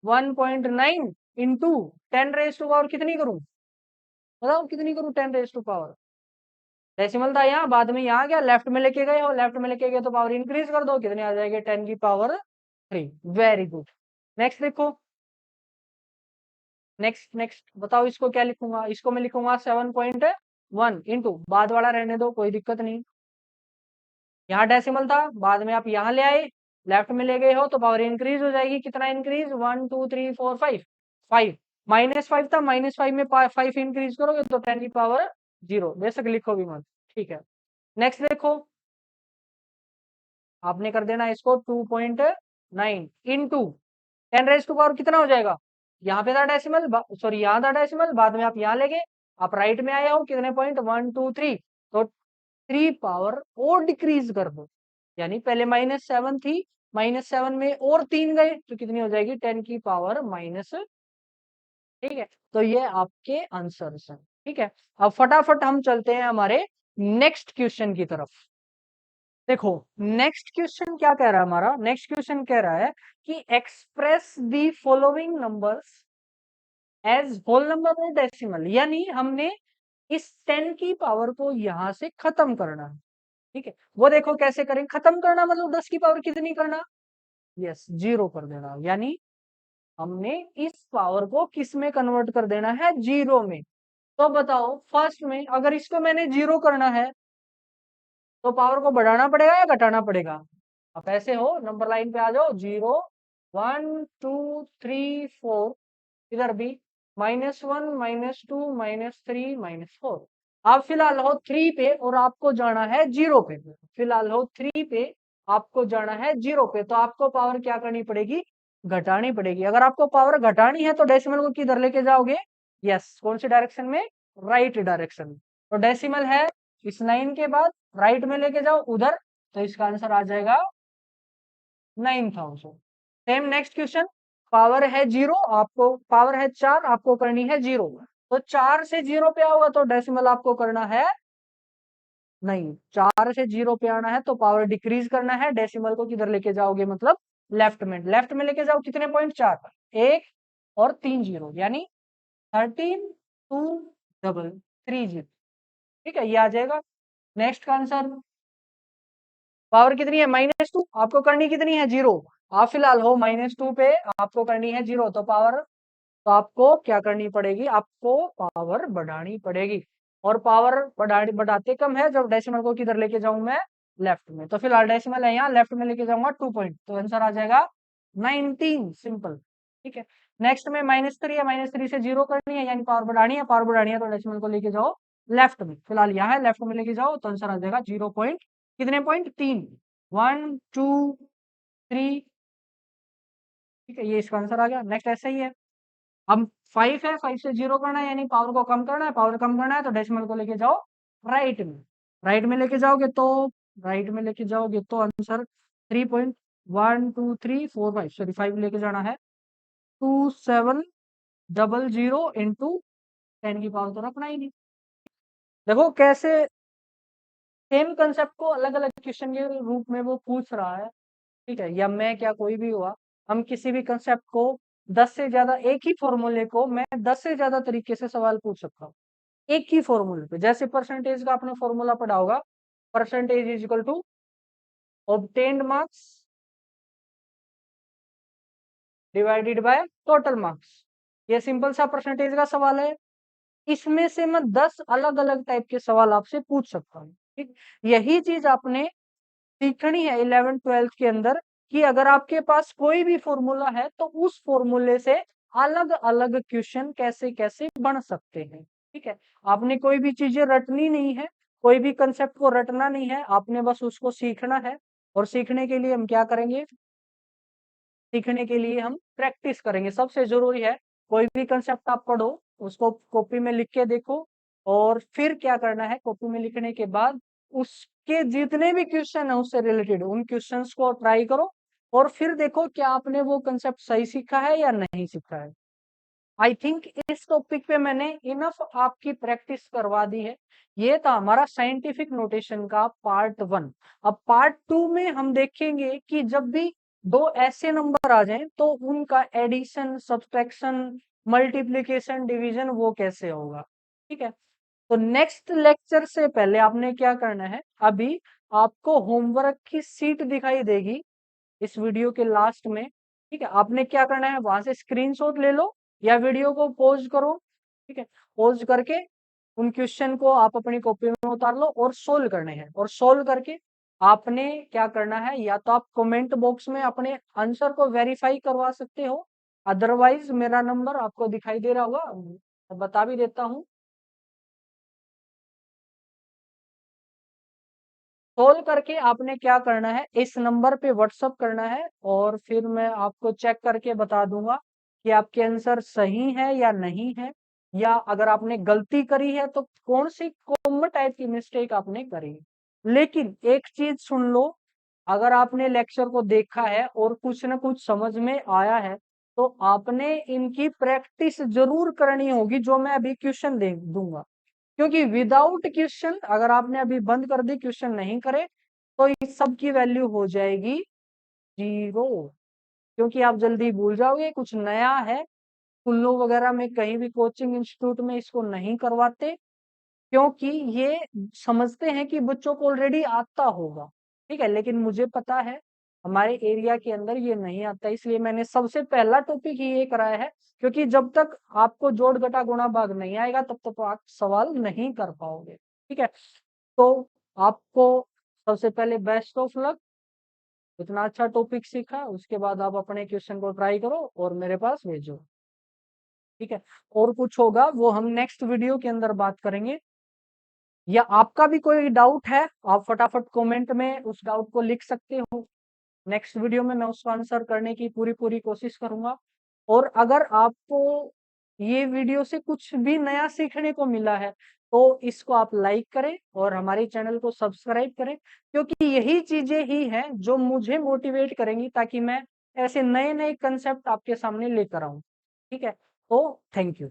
1.9 इंटू 10⁻⁴ कितनी करूं, बताओ कितनी करूं, 10⁻⁴। डेसिमल था यहाँ, बाद में यहाँ गया, लेफ्ट में लेके गए, और लेफ्ट में लेके गए तो पावर इंक्रीज कर दो, कितने आ जाएंगे, 10 की पावर 3। Very good. नेक्स्ट देखो, नेक्स्ट नेक्स्ट बताओ इसको क्या लिखूंगा, इसको मैं लिखूंगा 7.1 इंटू, बाद वाला रहने दो कोई दिक्कत नहीं, यहाँ डेसिमल था, बाद में आप यहाँ ले आए, लेफ्ट में ले गए हो तो पावर इंक्रीज हो जाएगी, कितना इंक्रीज, 1 2 3 4 5, 5 -5 था, -5 में 5 इंक्रीज करोगे तो 10 की पावर 0, बेशक लिखो भी मत। ठीक है, नेक्स्ट देखो, आपने कर देना इसको 2.9 इंटू 10⁻⁴ कितना हो जाएगा, यहाँ पे था डेसिमल, सॉरी यहाँ था डेसिमल, बाद में आप यहाँ ले गए, आप राइट में आए हो, कितने पॉइंट, 1 2 3, तो 3 पावर और डिक्रीज कर दो, यानी पहले -7 थी, -7 में और 3 गए तो कितनी हो जाएगी, 10 की पावर माइनस। ठीक है, तो ये आपके आंसर्स हैं। ठीक है, अब फटाफट हम चलते हैं हमारे नेक्स्ट क्वेश्चन की तरफ। देखो, नेक्स्ट क्वेश्चन क्या कह रहा है हमारा, नेक्स्ट क्वेश्चन कह रहा है कि express the following numbers as whole number और डेसिमल, यानी हमने इस 10 की पावर को यहां से खत्म करना है। ठीक है, वो देखो कैसे करें, खत्म करना मतलब 10 की पावर कितनी करना, यस, 0 कर देना, यानी हमने इस पावर को किस में कन्वर्ट कर देना है, 0 में। तो बताओ, फर्स्ट में अगर इसको मैंने 0 करना है तो पावर को बढ़ाना पड़ेगा या घटाना पड़ेगा। आप ऐसे हो, नंबर लाइन पे आ जाओ, 0 1 2 3 4, इधर भी -1 -2 -3 -4। आप फिलहाल हो 3 पे और आपको जाना है 0 पे, फिलहाल हो 3 पे, आपको जाना है 0 पे, तो आपको पावर क्या करनी पड़ेगी, घटानी पड़ेगी। अगर आपको पावर घटानी है तो डेसिमल को किधर लेके जाओगे, यस, कौन सी डायरेक्शन में, राइट डायरेक्शन। तो डेसिमल है इस 9 के बाद, राइट में लेके जाओ उधर, तो इसका आंसर आ जाएगा 9000। सेम नेक्स्ट क्वेश्चन, पावर है 0, आपको पावर है 4, आपको करनी है 0, तो 4 से 0 पे आओगे तो डेसिमल आपको करना है, नहीं, 4 से 0 पे आना है तो पावर डिक्रीज करना है, डेसिमल को किधर लेके जाओगे, मतलब लेफ्ट में, लेफ्ट में लेके जाओ, कितने पॉइंट, 4, 1 और 3 जीरो, यानी 13 2 3 0। ठीक है, ये आ जाएगा। नेक्स्ट का आंसर, पावर कितनी है, -2, आपको करनी कितनी है, 0। आप फिलहाल हो -2 पे, आपको करनी है 0, तो पावर, तो आपको क्या करनी पड़ेगी, आपको पावर बढ़ानी पड़ेगी। और पावर बढ़ाते कम है जब डेसिमल को किधर लेके जाऊं मैं, लेफ्ट में। तो फिलहाल डेसिमल है यहाँ, लेफ्ट में लेके जाऊंगा 2 पॉइंट, तो आंसर आ जाएगा 19, सिंपल। ठीक है, नेक्स्ट में -3 है, -3 से 0 करनी है, यानी पावर बढ़ानी है, पावर बढ़ानी है तो डेसिमल को लेके जाओ लेफ्ट में, फिलहाल यहाँ है, लेफ्ट में लेके जाओ तो आंसर आ जाएगा 0 पॉइंट, कितने पॉइंट, 3, 1 2 3। ठीक है, ये इसका आंसर आ गया। नेक्स्ट ऐसा ही है, अब 5 है, 5 से 0 करना है, यानी पावर को कम करना है, पावर कम करना है तो डेसिमल को लेके जाओ राइट में, राइट में लेके जाओगे तो, राइट में लेके जाओगे तो आंसर 3.12345, सॉरी 5 लेके जाना है, 2700 इंटू 10 की पावर तो रखना ही नहीं। देखो कैसे सेम कंसेप्ट को अलग अलग क्वेश्चन के रूप में वो पूछ रहा है। ठीक है, या मैं क्या, कोई भी हुआ, हम किसी भी कंसेप्ट को 10 से ज्यादा, एक ही फॉर्मूले को मैं 10 से ज्यादा तरीके से सवाल पूछ सकता हूँ एक ही फॉर्मूले पे। जैसे परसेंटेज का आपने फॉर्मूला पढ़ा होगा, percentage is equal to obtained marks divided by total marks, ये सिंपल सा परसेंटेज का सवाल है। इसमें से मैं 10 अलग अलग टाइप के सवाल आपसे पूछ सकता हूँ। ठीक, यही चीज आपने सीखनी है 11th 12th के अंदर, कि अगर आपके पास कोई भी फॉर्मूला है तो उस फॉर्मूले से अलग अलग क्वेश्चन कैसे कैसे बन सकते हैं। ठीक है, आपने कोई भी चीजें रटनी नहीं है, कोई भी कंसेप्ट को रटना नहीं है, आपने बस उसको सीखना है। और सीखने के लिए हम क्या करेंगे, सीखने के लिए हम प्रैक्टिस करेंगे, सबसे जरूरी है। कोई भी कंसेप्ट आप पढ़ो, उसको कॉपी में लिख के देखो, और फिर क्या करना है, कॉपी में लिखने के बाद उसके जितने भी क्वेश्चन है उससे रिलेटेड उन क्वेश्चंस को ट्राई करो, और फिर देखो क्या आपने वो कंसेप्ट सही सीखा है या नहीं सीखा है। आई थिंक इस टॉपिक पे मैंने इनफ आपकी प्रैक्टिस करवा दी है। ये था हमारा साइंटिफिक नोटेशन का पार्ट 1। अब पार्ट 2 में हम देखेंगे कि जब भी दो ऐसे नंबर आ जाएं तो उनका एडिशन, सब्ट्रैक्शन, मल्टीप्लिकेशन, डिवीजन वो कैसे होगा। ठीक है, तो नेक्स्ट लेक्चर से पहले आपने क्या करना है, अभी आपको होमवर्क की सीट दिखाई देगी इस वीडियो के लास्ट में। ठीक है, आपने क्या करना है, वहां से स्क्रीनशॉट ले लो या वीडियो को पॉज करो। ठीक है, पॉज करके उन क्वेश्चन को आप अपनी कॉपी में उतार लो और सोल्व करने हैं, और सोल्व करके आपने क्या करना है, या तो आप कमेंट बॉक्स में अपने आंसर को वेरीफाई करवा सकते हो, अदरवाइज मेरा नंबर आपको दिखाई दे रहा होगा, मैं बता भी देता हूँ। सोल्व करके आपने क्या करना है, इस नंबर पे व्हाट्सअप करना है, और फिर मैं आपको चेक करके बता दूंगा कि आपके आंसर सही है या नहीं है, या अगर आपने गलती करी है तो कौन सी कॉमन टाइप की मिस्टेक आपने करी है। लेकिन एक चीज सुन लो, अगर आपने लेक्चर को देखा है और कुछ ना कुछ समझ में आया है तो आपने इनकी प्रैक्टिस जरूर करनी होगी, जो मैं अभी क्वेश्चन दे दूंगा। क्योंकि विदाउट क्वेश्चन अगर आपने अभी बंद कर दी, क्वेश्चन नहीं करे, तो इस सब की वैल्यू हो जाएगी 0, क्योंकि आप जल्दी भूल जाओगे, कुछ नया है। कुल्लू वगैरह में कहीं भी कोचिंग इंस्टीट्यूट में इसको नहीं करवाते, क्योंकि ये समझते हैं कि बच्चों को ऑलरेडी आता होगा। ठीक है, लेकिन मुझे पता है हमारे एरिया के अंदर ये नहीं आता, इसलिए मैंने सबसे पहला टॉपिक ही ये कराया है। क्योंकि जब तक आपको जोड़ घटा गुणा भाग नहीं आएगा तब तक आप सवाल नहीं कर पाओगे। ठीक है, तो आपको सबसे पहले बेस्ट ऑफ लक। इतना अच्छा टॉपिक सीखा, उसके बाद आप अपने क्वेश्चन को ट्राई करो और मेरे पास भेजो। ठीक है, और कुछ होगा वो हम नेक्स्ट वीडियो के अंदर बात करेंगे। या आपका भी कोई डाउट है, आप फटाफट कमेंट में उस डाउट को लिख सकते हो। नेक्स्ट वीडियो में मैं उसका आंसर करने की पूरी पूरी कोशिश करूंगा। और अगर आपको ये वीडियो से कुछ भी नया सीखने को मिला है तो इसको आप लाइक करें और हमारे चैनल को सब्सक्राइब करें, क्योंकि यही चीजें ही हैं जो मुझे मोटिवेट करेंगी ताकि मैं ऐसे नए नए कंसेप्ट आपके सामने लेकर आऊं। ठीक है, तो थैंक यू।